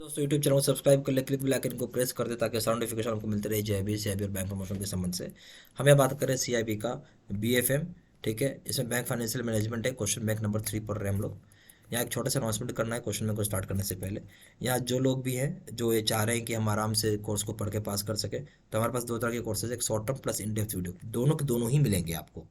दोस्तों YouTube channel को subscribe कर ले, क्लिक बेल आइकन को प्रेस कर दे ताकि साउंड नोटिफिकेशन आपको मिलते रहे सीआईबी और बैंक प्रमोशन के संबंध से। हम यहाँ बात करें सीआईबी का बीएफएम। ठीक है, इसमें बैंक फाइनेंशियल मैनेजमेंट है, क्वेश्चन बैंक नंबर 3 पढ़ रहे हैं हम लोग। यहाँ एक छोटा सा अनाउंसमेंट करना है क्वेश्चन बैंक को स्टार्ट करने से पहले। यहाँ जो लोग भी हैं जो ये चाह रहे हैं कि हम आराम से कोर्स को पढ़ के पास कर सके, तो हमारे पास दो तरह के कोर्सेज, एक short term plus in depth video, दोनों के दोनों ही मिलेंगे आपको,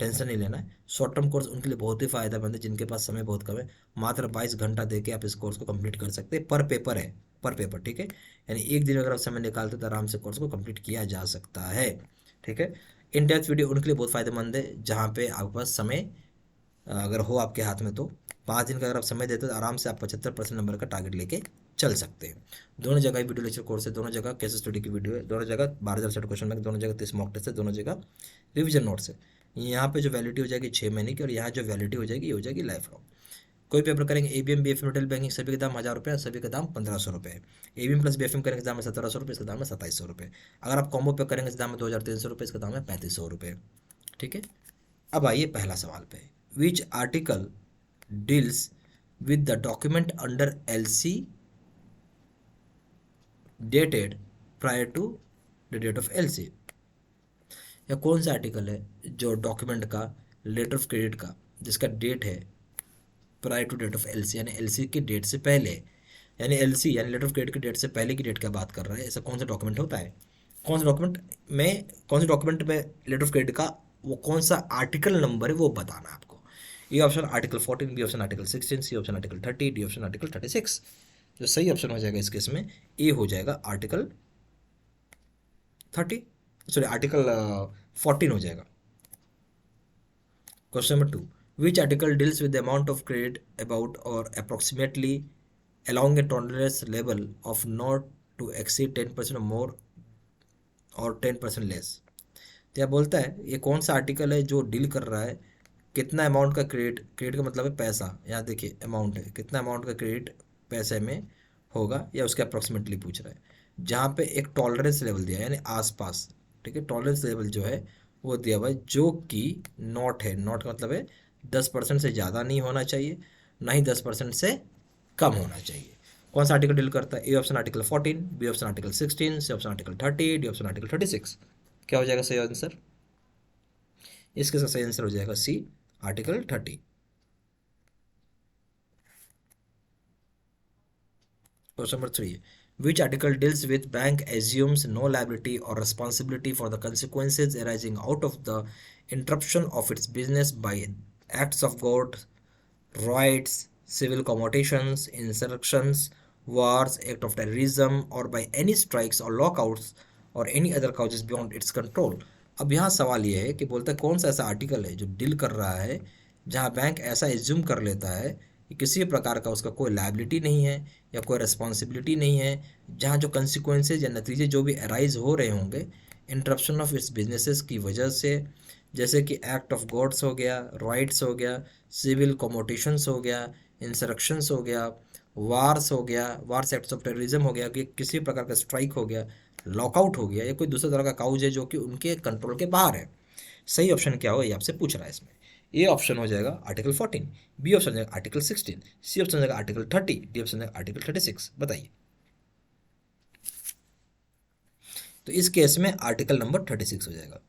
टेंशन नहीं लेना है। शॉर्ट टर्म कोर्स उनके लिए बहुत ही फायदेमंद है जिनके पास समय बहुत कम है। मात्र 22 घंटा देके आप इस कोर्स को कंप्लीट कर सकते हैं, पर पेपर है, पर पेपर। ठीक है, यानी एक दिन अगर आप समय निकालते तो आराम से कोर्स को कंप्लीट किया जा सकता है। ठीक है, इन डेप्थ वीडियो उनके लिए बहुत फायदेमंद है जहाँ पे आपके पास समय अगर हो आपके हाथ में, तो 5 दिन का अगर आप समय देते हो तो आराम से आप 75% नंबर का टारगेट लेके चल सकते हैं। दोनों जगह वीडियो लेक्चर कोर्स है, दोनों जगह केस स्टडी की वीडियो है, दोनों जगह 12,000 सेट क्वेश्चन बैंक, दोनों जगह 30 मॉक टेस्ट है, दोनों जगह रिविजन नोट्स है। यहाँ पे जो वैलिडिटी हो जाएगी 6 महीने की, और यहाँ जो वैलिडिटी हो जाएगी ये हो जाएगी लाइफ लॉन्ग। कोई पेपर करेंगे एबीएम बीएफएम रिटेल बैंकिंग, सभी का दाम 1,000 रुपये, सभी का दाम 1,500 रुपये है। एबीएम प्लस बीएफएम करेंगे दाम है 1,700 रुपये, इसका दाम है 2,700 रुपये। अगर आप कॉम्बो पे करेंगे इस दाम है 2,300 रुपये, इसका दाम है 3,500 रुपये। ठीक है, अब आइए पहला सवाल पे। Which article deals with the document under LC dated prior to the date of LC. या कौन सा आर्टिकल है जो डॉक्यूमेंट का लेटर ऑफ क्रेडिट का जिसका डेट है prior to date of LC, यानी एलसी की डेट से पहले, यानी एलसी यानी लेटर ऑफ क्रेडिट की डेट से पहले की डेट का बात कर रहा है। ऐसा कौन सा डॉक्यूमेंट होता है, कौन से डॉक्यूमेंट में लेटर ऑफ क्रेडिट का वो कौन सा आर्टिकल नंबर है वो बताना है आपको। A option article 14, B option article 16, C option article 30, D option article 36। जो सही ऑप्शन हो जाएगा इस केस में ए हो जाएगा आर्टिकल 30, सॉरी आर्टिकल 14 हो जाएगा। Question number 2. Which article deals with the amount of credit about or approximately along a tolerance level of not to exceed 10% or more और 10% लेस। तो यह बोलता है ये कौन सा आर्टिकल है जो डील कर रहा है कितना अमाउंट का क्रेडिट, क्रेडिट का मतलब है पैसा, यहाँ देखिए अमाउंट है, कितना अमाउंट का क्रेडिट पैसे में होगा या उसके अप्रॉक्सीमेटली पूछ रहा है, जहाँ पे एक टॉलरेंस लेवल दिया है यानी आसपास। ठीक है, टॉलरेंस लेवल जो है वो दिया हुआ है जो कि नॉट है, नॉट का मतलब है 10% से ज़्यादा नहीं होना चाहिए, ना ही 10% से कम होना चाहिए। कौन सा आर्टिकल डील करता है, A option article 14, B option article 16, C option article 30, D option article 36। क्या हो जाएगा सही आंसर, इसके सही आंसर हो जाएगा C article 30। Question number 3। Which article deals with bank assumes no liability or responsibility for the consequences arising out of the interruption of its business by acts of God, riots, civil commotions, insurrections, wars, act of terrorism, or by any strikes or lockouts or any other causes beyond its control। अब यहाँ सवाल ये है कि बोलता है कौन सा ऐसा आर्टिकल है जो डील कर रहा है जहाँ बैंक ऐसा एज्यूम कर लेता है कि किसी प्रकार का उसका कोई लायबिलिटी नहीं है या कोई रिस्पॉन्सिबिलिटी नहीं है, जहाँ जो कंसिक्वेंसेज या नतीजे जो भी अराइज हो रहे होंगे इंटरप्शन ऑफ इट्स बिजनेसेस की वजह से, जैसे कि एक्ट ऑफ गॉड्स हो गया, राइट्स हो गया, सिविल कमोटेशंस हो गया, इंसरक्शंस हो गया, वार्स हो गया, वार्स एक्ट्स ऑफ टेररिज्म हो गया, कि किसी प्रकार का स्ट्राइक हो गया, लॉकआउट हो गया, या कोई दूसरा तरह का काउज है जो कि उनके कंट्रोल के बाहर है। सही ऑप्शन क्या हो ये आपसे पूछ रहा है इसमें। ए ऑप्शन हो जाएगा आर्टिकल 14, बी ऑप्शन हो जाएगा आर्टिकल 16, सी ऑप्शन हो जाएगा आर्टिकल 30, डी ऑप्शन हो जाएगा आर्टिकल 36। बताइए, तो इस केस में आर्टिकल नंबर 36 हो जाएगा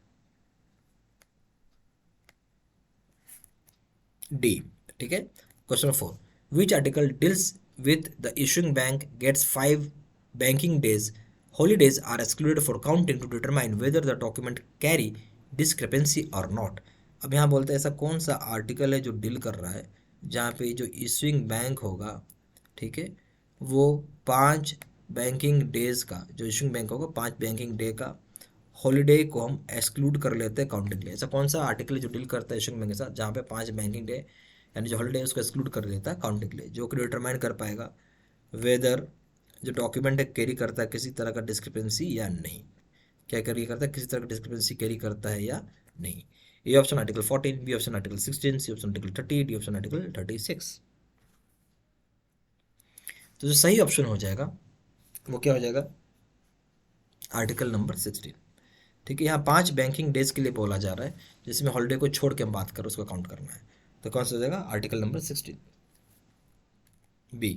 डी। ठीक है, question number 4। Which article deals with the issuing bank gets 5 banking days holidays are excluded for counting to determine whether the document carry discrepancy और नॉट। अब यहाँ बोलते हैं ऐसा कौन सा आर्टिकल है जो डील कर रहा है जहाँ पे जो इशूइंग बैंक होगा, ठीक है, वो 5 बैंकिंग डेज का, जो इशूइंग बैंक होगा 5 बैंकिंग डे का हॉलीडे को हम एक्सक्लूड कर लेते हैं काउंटिंग के लिए। ऐसा कौन सा आर्टिकल है जो डील करता है इशूइंग बैंक के साथ जहाँ पे 5 बैंकिंग डे यानी जो हॉलीडे उसको एक्सक्लूड कर लेता है काउंटिंग के लिए, जो कि डिटरमाइन कर पाएगा वेदर जो डॉक्यूमेंट है कैरी करता है किसी तरह का डिस्क्रिपेंसी या नहीं। क्या कैरी करता है, किसी तरह का डिस्क्रिपेंसी कैरी करता है या नहीं। A option article 14, B option article 16, C option article 30, D option article 36। तो जो सही ऑप्शन हो जाएगा वो क्या हो जाएगा, आर्टिकल नंबर 16। ठीक है, यहाँ 5 बैंकिंग डेज के लिए बोला जा रहा है जिसमें हॉलीडे को छोड़ के हम बात करें उसको काउंट करना है, तो कौन सा हो जाएगा article number 16 B.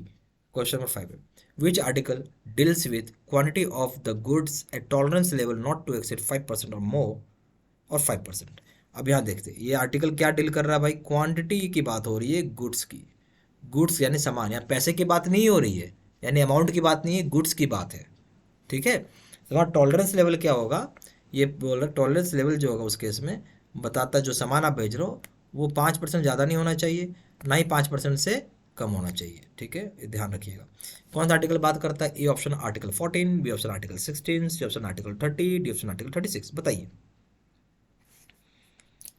Question number 5 है, which article deals with quantity of the goods at tolerance level not to exceed 5% और मोर और 5%। अब यहाँ देखते हैं ये आर्टिकल क्या डील कर रहा है भाई, क्वांटिटी की बात हो रही है गुड्स की, गुड्स यानी सामान, यहाँ पैसे की बात नहीं हो रही है, यानी अमाउंट की बात नहीं है, गुड्स की बात है, ठीक है। तो वहाँ टॉलरेंस लेवल क्या होगा, ये बोल रहा टॉलरेंस लेवल जो होगा उस केस में बताता है जो सामान आप भेज रहे हो वो 5% ज़्यादा नहीं होना चाहिए, ना ही 5% से कम होना चाहिए, ठीक है, ये ध्यान रखिएगा। कौन सा आर्टिकल बात करता है, A option article 14, B option article 16, C option article 30, D option article 36, बताइए।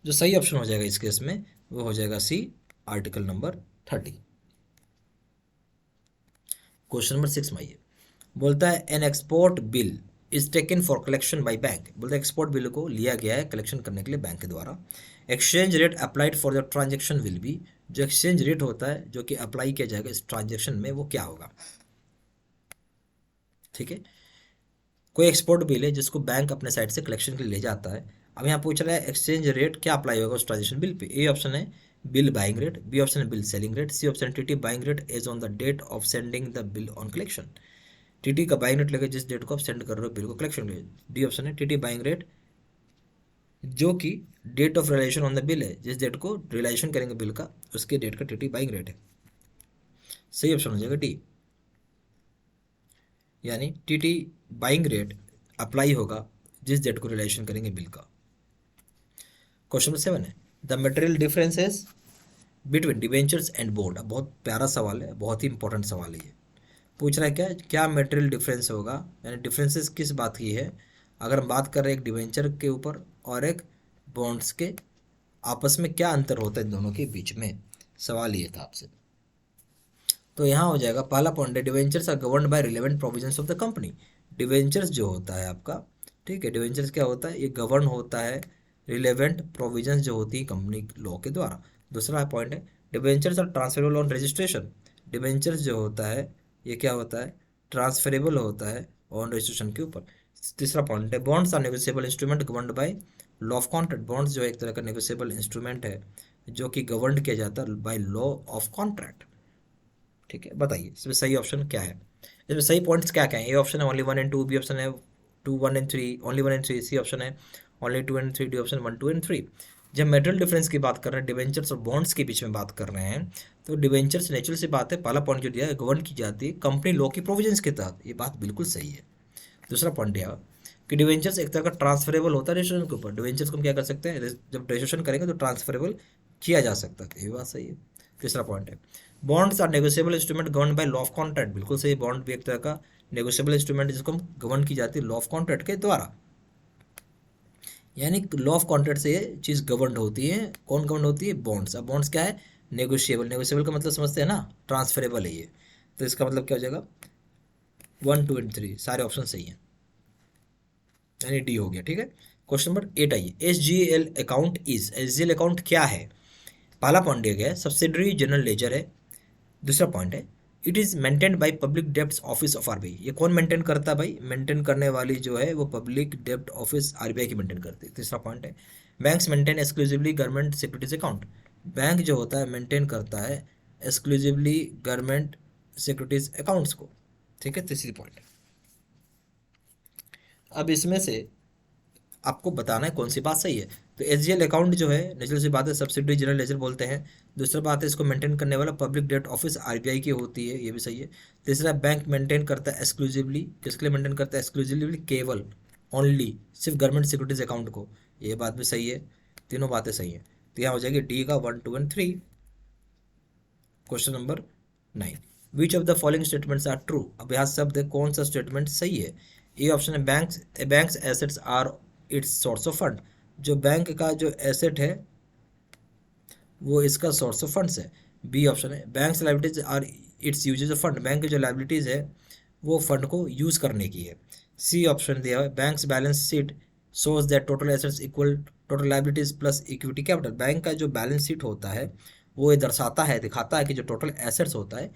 जो सही ऑप्शन हो जाएगा इस केस में वो हो जाएगा C article number 30। Question number 6 में आइए, बोलता है an export bill is taken for collection by bank, बोलता है एक्सपोर्ट बिल को लिया गया है कलेक्शन करने के लिए बैंक के द्वारा। Exchange rate applied for the transaction will be, जो एक्सचेंज रेट होता है जो कि अप्लाई किया जाएगा इस ट्रांजेक्शन में वो क्या होगा, ठीक है। कोई एक्सपोर्ट बिल है जिसको बैंक अपने साइड से कलेक्शन के लिए ले जाता है। अब यहाँ पूछ रहा है एक्सचेंज रेट क्या अप्लाई होगा उस ट्रांजेक्शन बिल पे, ए ऑप्शन है bill buying rate, B option है bill selling rate, C option TT buying rate as on the date of sending the bill on collection, TT का buying rate लगे जिस date को आप send कर रहे हो बिल को कलेक्शन के लिए। डी ऑप्शन है टीटी बाइंग रेट जो कि date of realisation on the bill है, जिस डेट को रिलाइजेशन करेंगे बिल का उसके डेट का टीटी बाइंग रेट है। सही ऑप्शन हो जाएगा डी, यानी टीटी बाइंग रेट अप्लाई होगा जिस डेट को रिलाइजेशन करेंगे बिल का। क्वेश्चन नंबर 7 है the material differences between debentures and bond. बहुत प्यारा सवाल है, बहुत ही इंपॉर्टेंट सवाल है ये। पूछ रहा है क्या क्या मटेरियल डिफरेंस होगा, यानी डिफरेंसेस किस बात की है, अगर हम बात कर रहे हैं एक डिवेंचर के ऊपर और एक बॉन्ड्स के आपस में क्या अंतर होता है दोनों के बीच में, सवाल ये था आपसे। तो यहाँ हो जाएगा पहला पॉइंट है debentures are governed by relevant provisions of the company. Debentures जो होता है आपका, ठीक है, डिवेंचर्स क्या होता है, ये गवर्न होता है रिलेवेंट प्रोविजंस जो होती है कंपनी लॉ के द्वारा। दूसरा पॉइंट है debentures are transferable on registration. Debentures जो होता है ये क्या होता है, ट्रांसफरेबल होता है ऑन रजिस्ट्रेशन के ऊपर। तीसरा पॉइंट है bonds are negotiable instrument governed by law of contract. Bonds जो है एक तरह का नेगोशिएबल इंस्ट्रूमेंट है जो कि गवर्न किया जाता है बाय लॉ ऑफ कॉन्ट्रैक्ट, ठीक है। बताइए इसमें सही ऑप्शन क्या है, इसमें सही पॉइंट्स क्या क्या है, ए ऑप्शन है ओनली 1 एंड 2, बी ऑप्शन है 2 1 and 3 only 1 and 3, C option है only 2 and 3, D option 1 2 and 3। जब मेटल डिफरेंस की बात कर रहे हैं डिवेंचर्स और बॉन्ड्स के बीच में बात कर रहे हैं तो डिवेंचर्स नेचुरल सी बात है, पहला पॉइंट जो दिया है गवर्न की जाती है कंपनी लॉ की प्रोविजंस के तहत, ये बात बिल्कुल सही है। दूसरा पॉइंट यह कि डिवेंचर्स एक तरह का ट्रांसफरेबल होता है रजिस्ट्रेशन के ऊपर, डिवेंचर्स को हम क्या कर सकते हैं जब रजिस्ट्रेशन करेंगे तो ट्रांसफरेबल किया जा सकता है, ये बात सही है। तीसरा पॉइंट है bonds are negotiable instrument govern by law of contract, बिल्कुल सही, बॉन्ड भी एक तरह का नेगोशिएबल इंस्ट्रूमेंट जिसको हम गवर्न की जाती है लॉ ऑफ कॉन्ट्रैक्ट के द्वारा, यानी लॉ ऑफ कॉन्ट्रैक्ट से ये चीज़ गवर्न होती है। कौन गवर्न होती है, बॉन्ड्स। अब बॉन्ड्स क्या है, नेगोशिएबल, नेगोशिएबल का मतलब समझते हैं ना, ट्रांसफरेबल है ये, तो इसका मतलब क्या हो जाएगा 1 2 एंड 3 सारे ऑप्शन सही हैं, यानी डी हो गया, ठीक है। क्वेश्चन नंबर 8 आइए, एसजीएल अकाउंट इज, एसजीएल अकाउंट क्या है, पहला पॉइंट दिया गया है सब्सिडरी जनरल लेजर है। दूसरा पॉइंट है it is maintained by public डेप्ट ऑफिस ऑफ आरबीआई, ये कौन मेंटेन करता है भाई, मेंटेन करने वाली जो है वो पब्लिक डेप्ट ऑफिस आरबीआई की मेंटेन करती है। तीसरा पॉइंट है banks maintain exclusively government securities account, bank जो होता है मेंटेन करता है एक्सक्लूसिवली गवर्नमेंट सिक्योरिटीज अकाउंट्स को, ठीक है। तीसरी पॉइंट, अब इसमें से आपको बताना है कौन सी बात सही है। तो एसजीएल अकाउंट जो है नेचुरल सी बात है सब्सिडरी जनरल लेजर बोलते हैं। दूसरा बात है इसको मेंटेन करने वाला पब्लिक डेट ऑफिस आरबीआई की होती है, ये भी सही है। तीसरा बैंक मेंटेन करता है एक्सक्लूसिवली, किसके लिए मेंटेन करता है, एक्सक्लूसिवली केवल ओनली सिर्फ गवर्नमेंट सिक्योरिटीज अकाउंट को, ये बात भी सही है, तीनों बातें सही हैं। तो यहाँ हो जाएगी डी का 1 2 and 3। Question number 9, which of the following statements are true. अब यहाँ शब्द है कौन सा स्टेटमेंट सही है, ये ऑप्शन है bank's assets are its source of fund, जो बैंक का जो एसेट है वो इसका सोर्स ऑफ फंड्स है। बी ऑप्शन है bank's liabilities are its uses of fund, bank की जो लाइबिलिटीज़ है वो फंड को यूज़ करने की है। सी ऑप्शन दिया है banks balance sheet shows that total assets equal total liabilities plus equity capital, bank का जो बैलेंस शीट होता है वो ये दर्शाता है, दिखाता है कि जो टोटल एसेट्स होता है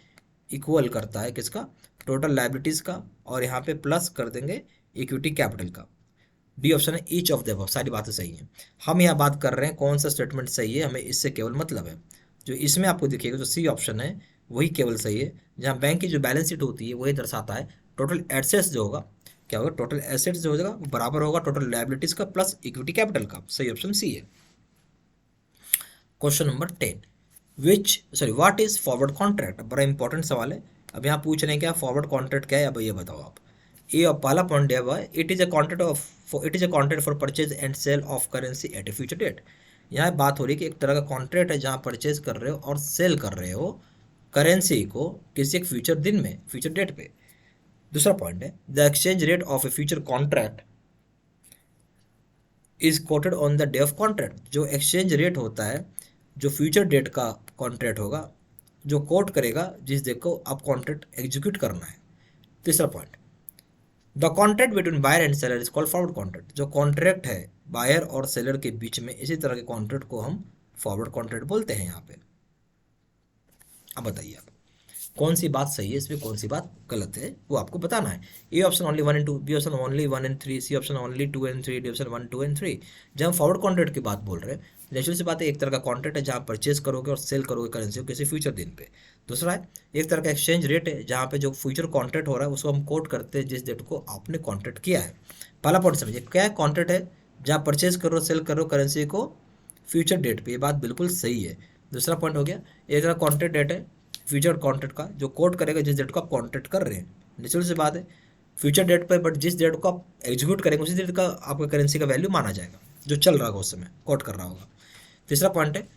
इक्वल करता है किसका, टोटल लाइबिलिटीज़ का, और यहाँ पे प्लस कर देंगे इक्विटी कैपिटल का। डी ऑप्शन है ईच ऑफ द अबव, सारी बातें सही हैं। हम यहाँ बात कर रहे हैं कौन सा स्टेटमेंट सही है, हमें इससे केवल मतलब है। जो इसमें आपको दिखेगा जो सी ऑप्शन है वही केवल सही है। जहाँ बैंक की जो बैलेंस शीट होती है वही दर्शाता है टोटल एसेट्स जो होगा, क्या होगा, टोटल एसेट्स जो हो जाएगा वो बराबर होगा टोटल लायबिलिटीज का प्लस इक्विटी कैपिटल का। सही ऑप्शन सी है। Question number 10, what is forward contract. बड़ा इंपॉर्टेंट सवाल है। अब यहाँ पूछ रहे हैं क्या फॉरवर्ड कॉन्ट्रैक्ट क्या है, अब ये बताओ आप। ये पहला पॉइंट दिया हुआ है, it is a contract for purchase and sale of currency at a future date. यहाँ बात हो रही है कि एक तरह का कॉन्ट्रैक्ट है जहाँ परचेज कर रहे हो और सेल कर रहे हो करेंसी को किसी एक फ्यूचर दिन में, फ्यूचर डेट पे। दूसरा पॉइंट है, the exchange rate of A future contract is coated on the day of contract. जो एक्सचेंज रेट होता है, जो फ्यूचर डेट का कॉन्ट्रैक्ट होगा, जो कोट करेगा जिस डेट को आप कॉन्ट्रैक्ट एग्जीक्यूट करना है। तीसरा point, the contract between buyer and seller is called forward contract. जो कॉन्ट्रैक्ट है बायर और सेलर के बीच में, इसी तरह के कॉन्ट्रैक्ट को हम फॉरवर्ड कॉन्ट्रैक्ट बोलते हैं यहाँ पे। अब बताइए आप कौन सी बात सही है इसमें, कौन सी बात गलत है, वो आपको बताना है। A option only 1 and 2, B option only 1 and 3, C option only 2 and 3, D option 1, 2 and 3। जब हम फॉरवर्ड कॉन्ट्रैक्ट की बात बोल रहे हैं, नेचुरल सी बात है, एक तरह का कॉन्ट्रैक्ट है जहाँ परचेज करोगे और सेल करोगे करेंसी को किसी फ्यूचर दिन पे। दूसरा है, एक तरह का एक्सचेंज रेट है जहाँ पे जो फ्यूचर कॉन्ट्रैक्ट हो रहा है उसको हम कोट करते हैं जिस डेट को आपने कॉन्ट्रैक्ट किया है। पहला पॉइंट समझिए, क्या कॉन्ट्रैक्ट है, जहाँ परचेज करो सेल करो करेंसी को फ्यूचर डेट पे, ये बात बिल्कुल सही है। दूसरा पॉइंट हो गया, एक तरह कॉन्ट्रैक्ट डेट है फ्यूचर कॉन्ट्रैक्ट का जो कोट करेगा जिस डेट को आप कॉन्ट्रैक्ट कर रहे हैं। नेचुरल सी बात है, फ्यूचर डेट पर, बट जिस डेट को आप एग्जीक्यूट करेंगे उसी डेट का आपका करेंसी का वैल्यू माना जाएगा जो चल रहा होगा उस समय कोट कर रहा होगा। तीसरा पॉइंट है,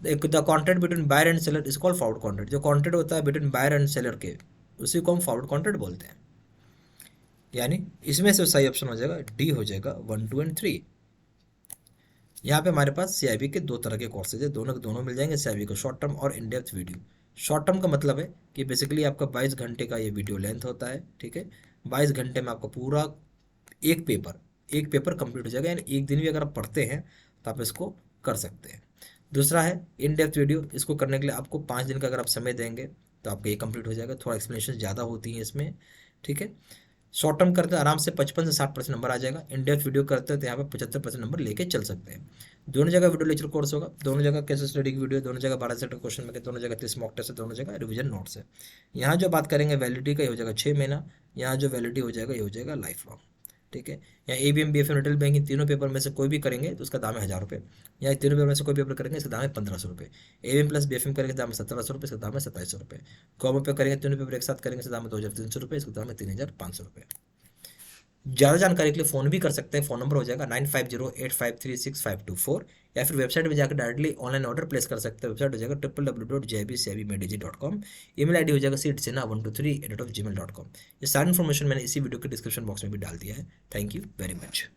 the contract between buyer and seller is called forward contract. जो कॉन्ट्रैक्ट होता है बिटवीन बायर एंड सेलर के, उसी को हम फॉरवर्ड कॉन्ट्रैक्ट बोलते हैं। यानी इसमें से सही ऑप्शन हो जाएगा डी, हो जाएगा 1, 2 and 3। यहाँ पे हमारे पास सीआईबी के दो तरह के कोर्सेज है, दोनों के दोनों मिल जाएंगे सीआईबी को, शॉर्ट टर्म और in depth video. Short term का मतलब है कि बेसिकली आपका 22 घंटे का ये वीडियो लेंथ होता है, ठीक है। 22 घंटे में आपको पूरा एक पेपर कंप्लीट हो जाएगा, यानी एक दिन भी अगर आप पढ़ते हैं तो आप इसको कर सकते हैं। दूसरा है इन डेप्थ वीडियो, इसको करने के लिए आपको 5 दिन का अगर आप समय देंगे तो आपका ये कंप्लीट हो जाएगा, थोड़ा एक्सप्लेनेशन ज़्यादा होती है इसमें, ठीक है। शॉर्ट टर्म करते हैं आराम से 55 से 60% नंबर आ जाएगा, इन डेप्थ वीडियो करते हैं तो यहाँ पे 75% नंबर लेके चल सकते हैं। दोनों जगह वीडियो लेक्चर कोर्स होगा, दोनों जगह केस स्टडी की वीडियो, दोनों जगह 12 सेट क्वेश्चन में, दोनों जगह 30 मॉक टेस्ट है, दोनों जगह रिवीजन नोट्स है। यहाँ जो बात करेंगे वैलिडिटी का, ये हो जाएगा 6 महीना। यहाँ जो वैलिडिटी हो जाएगा ये हो जाएगा लाइफ लॉन्ग, ठीक है। यहाँ ABM BFM रिटेल बैंकिंग तीनों पेपर में से कोई भी करेंगे तो उसका दाम है 1000 रुपये। यहाँ तीनों पेपर में से कोई पेपर करेंगे इसका दाम है 1500 रुपये। ABM प्लस BFM करेंगे दाम है 1700 रुपये, इसका दाम है 2700 रुपये। कॉमो पे करेंगे तीनों पेपर एक साथ करेंगे इसका दाम है 2300 रुपये, इसका दाम है 3500 रुपये। ज़्यादा जानकारी के लिए फ़ोन भी कर सकते हैं, फ़ोन नंबर हो जाएगा 9508536524, या फिर वेबसाइट में जाकर डायरेक्टली ऑनलाइन ऑर्डर प्लेस कर सकते हैं। वेबसाइट हो जाएगा www.jibcibmedigi.com। ईमेल आईडी हो जाएगा seedsena123@gmail.com। ये सारी इन्फॉर्मेशन मैंने इसी वीडियो के डिस्क्रिप्शन बॉक्स में भी डाल दिया है। Thank you very much.